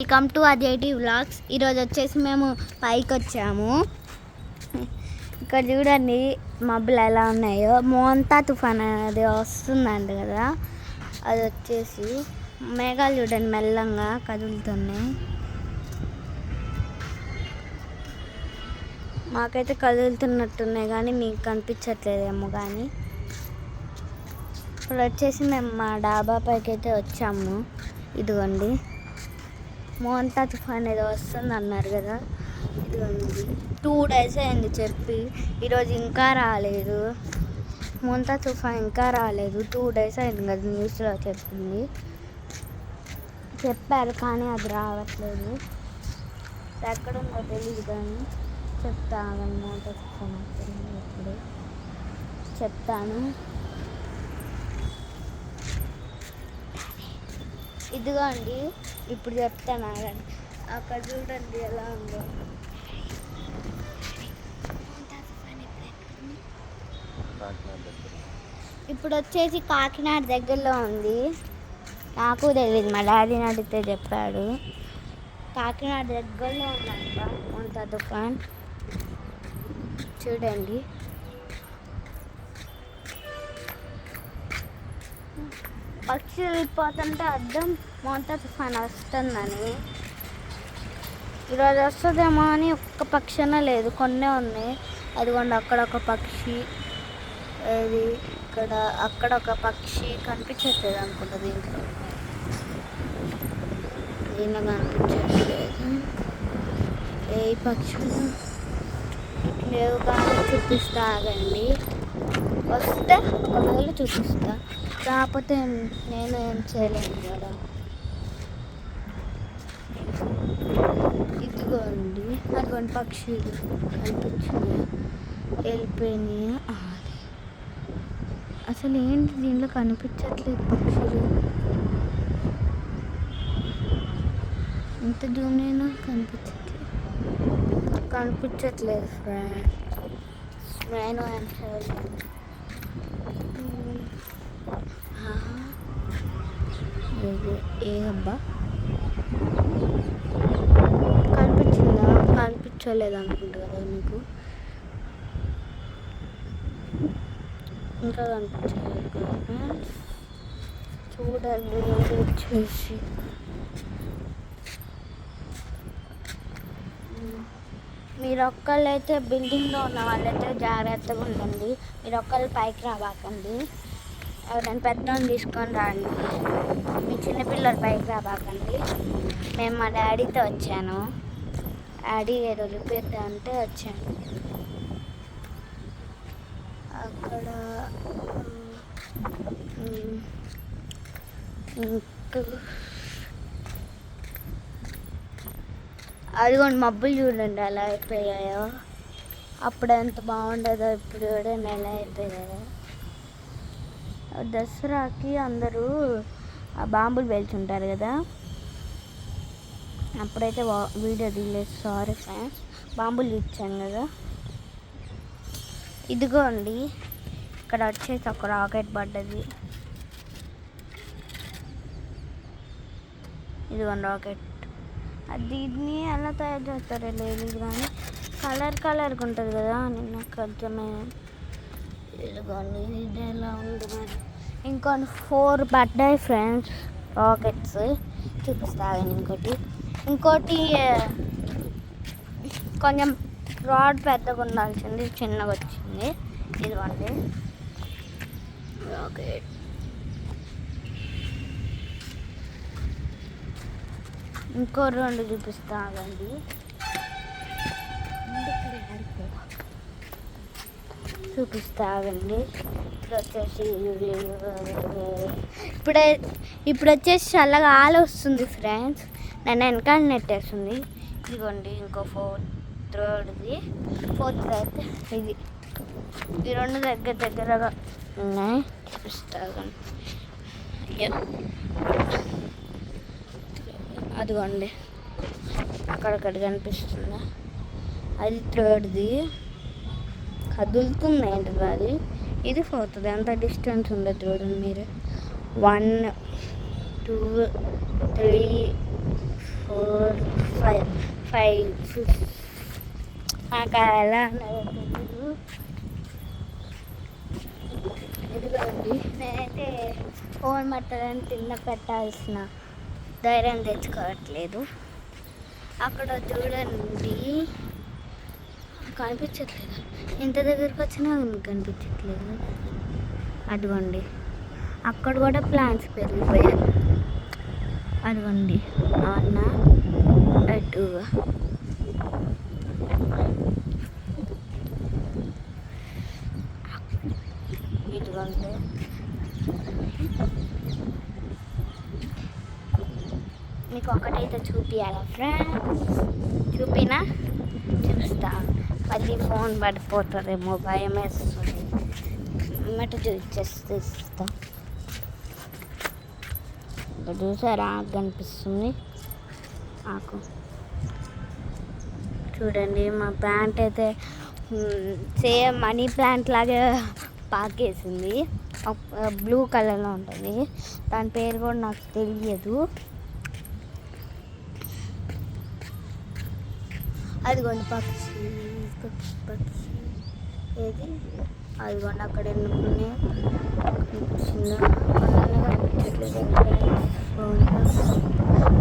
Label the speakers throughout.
Speaker 1: Welcome to అజేటి vlogs. ఈరోజు వచ్చేసి మేము పైకి వచ్చాము. ఇక్కడ చూడండి మబ్బులు ఎలా ఉన్నాయో. మోంతా తుఫాన్ అనేది వస్తుందండి కదా, అది వచ్చేసి మేఘాలు చూడండి మెల్లంగా కదులుతున్నాయి. మాకైతే కదులుతున్నట్టున్నాయి కానీ మీకు కనిపించట్లేదేమో. కానీ ఇప్పుడు వచ్చేసి మేము మా డాబా పైకి అయితే వచ్చాము. ఇదిగోండి మోంతా తుఫాన్ ఏదో వస్తుంది అన్నారు కదా, ఇదిగోండి 2 days అయింది చెప్పి, ఈరోజు ఇంకా రాలేదు. మోంతా తుఫాన్ ఇంకా రాలేదు. 2 days అయింది కదా న్యూస్లో చెప్పారు కానీ అది రావట్లేదు. ఎక్కడ ఉందో తెలియదు కానీ చెప్తాను. మోంతా తుఫాన్ వస్తుంది ఎప్పుడు చెప్తాను. ఇదిగోండి ఇప్పుడు చెప్తాను ఆగండి. అక్కడ చూడండి ఎలా ఉందో. ఇప్పుడు వచ్చేసి కాకినాడ దగ్గరలో ఉంది. నాకు తెలియదు, మా డాడీని అడిగితే చెప్పాడు. కాకినాడ దగ్గరలో ఉందంట మోంతా తుఫాన్. చూడండి పక్షులు వెళ్ళిపోతుంటే అర్థం మోంతా తుఫాన్ వస్తుందని. ఈరోజు వస్తుందేమో అని ఒక్క పక్షి అన్నా లేదు, కొన్నే ఉన్నాయి. అదిగోండి అక్కడ ఒక పక్షి, అది ఇక్కడ అక్కడ ఒక పక్షి కనిపించట్లేదు అనుకుంటా. దీంట్లో కనిపించట్లేదు. ఏ పక్షులు లేవు కానీ చూపిస్తా ఆగండి. వస్తే ఒకవేళ చూపిస్తా, కాకపోతే నేను ఏం చేయలేను కదా. ఇదిగోండి అదిగోండి పక్షులు కనిపించినాయి, వెళ్ళిపోయినాయి. అసలు ఏంటి దీంట్లో కనిపించట్లేదు పక్షులు. ఇంత జూమ్ అయినా కనిపించట్లేదు ఫ్రెండ్స్. నేను ఏం చేయలేను. ఏ అబ్బా కనిపించిందా? కనిపించలేదు అనుకుంటా కదా మీకు. ఇంకా కనిపించలేదు కదా. చూడండి వచ్చేసి మీరు ఒక్కళ్ళైతే బిల్డింగ్లో ఉన్న వాళ్ళైతే జాగ్రత్తగా ఉండండి. మీరు ఒక్కళ్ళు పైకి రాబాకండి. ఎవరైనా పెద్దవాళ్ళు తీసుకొని రండి. మీ చిన్నపిల్లలు పైకి రాబాకండి. మేము మా డాడీతో వచ్చాను. డాడీ ఏదో రిపేర్ అంటే వచ్చాను. అక్కడ అదిగోండి మబ్బులు చూడండి ఎలా అయిపోయాయో. అప్పుడు ఎంత బాగుండేదో ఇప్పుడు కూడా ఎలా అయిపోయాయో. దసరాకి అందరూ ఆ బాంబులు పేల్చుంటారు కదా, అప్పుడైతే వీడియో తీయలేదు, సారీ ఫ్రెండ్స్. బాంబులు ఇచ్చాను కదా. ఇదిగోండి ఇక్కడ వచ్చేసి ఒక రాకెట్ పడ్డది. ఇదిగోండి రాకెట్. దీన్ని ఎలా తయారు చేస్తారో లేదు కానీ కలర్గా ఉంటుంది కదా అని నాకు అర్థమైంది. ఇదిగోండి ఇది ఎలా ఉంది మరి. ఇంకొన్ని 4 పడ్డాయి ఫ్రెండ్స్ రాకెట్స్. చూపిస్తాను. ఇంకోటి కొంచెం రాడ్ పెద్దగా ఉండాల్సింది, చిన్నగా వచ్చింది. ఇదిగోండి రాకెట్. ఇంకో 2 చూపిస్తానండి. చూపిస్తానండి. ఇప్పుడు వచ్చేసి చల్లగా ఆలు వస్తుంది ఫ్రెండ్స్. నన్ను వెనకాల నెట్టేస్తుంది. ఇదిగోండి ఇంకో 4th అయితే ఇది. ఈ 2 దగ్గరగా ఉన్నాయి. చూపిస్తాను. అదిగోండి అక్కడక్కడ కనిపిస్తుందా, అది 3rd కదులుతుంది ఏంటది అది. ఇది 4th. ఎంత డిస్టెన్స్ ఉందో చూడండి మీరు. 1 2 3 4 5 నాకు ఎలా తెలియదు. ఇదిగోండి, నేనైతే ఫోన్ మట్టలని తిన్న పెట్టాల్సిన ధైర్యం తెచ్చుకోవట్లేదు. అక్కడ చూడండి, కనిపించట్లేదు. ఎంత దగ్గరికి వచ్చినా మీకు కనిపించట్లేదు. అదిగోండి, అక్కడ కూడా ప్లాంట్స్ పెరిగిపోయారు. అదిగోండి అన్న అటుగా. ఇదిగోండి, మీకు ఒకటైతే చూపించాలా ఫ్రెండ్స్? చూపిస్తా. మళ్ళీ ఫోన్ పడిపోతుందేమో, భయం వేస్తుంది. అమ్మట చూపిస్తా. ఇక్కడ చూసారా, ఆకు కనిపిస్తుంది. ఆకు చూడండి. మా ప్లాంట్ అయితే సేమ్ మనీ ప్లాంట్ లాగే పాకేసింది. బ్లూ కలర్లో ఉంటుంది. దాని పేరు కూడా నాకు తెలియదు. అదిగోండి పక్షి ఏది, అదిగోండి అక్కడ ఎన్నుకునే కనిపించిందా? కనిపించట్లేదు.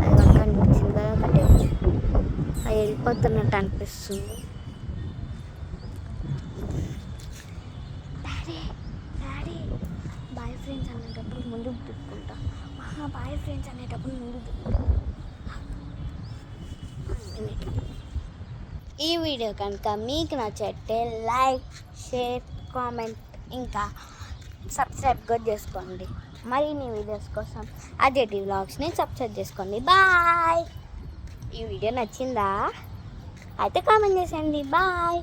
Speaker 1: అదిగోండి కనిపించింది కదా ఒకటి, అది వెళ్ళిపోతున్నట్టు అనిపిస్తుంది. డాడీ బాయ్ ఫ్రెండ్స్ అనేటప్పుడు ముందుకు తిప్పుకుంటా. బాయ్ ఫ్రెండ్స్ అనేటప్పుడు ముందుకు తిప్పుకుంటా. ఈ వీడియో కనుక మీకు నచ్చితే లైక్, షేర్, కామెంట్, ఇంకా సబ్స్క్రైబ్ కూడా చేసుకోండి. మరిన్ని వీడియోస్ కోసం అజేటి వ్లాగ్స్ని సబ్స్క్రైబ్ చేసుకోండి. బాయ్. ఈ వీడియో నచ్చిందా? అయితే కామెంట్ చేసేయండి. బాయ్.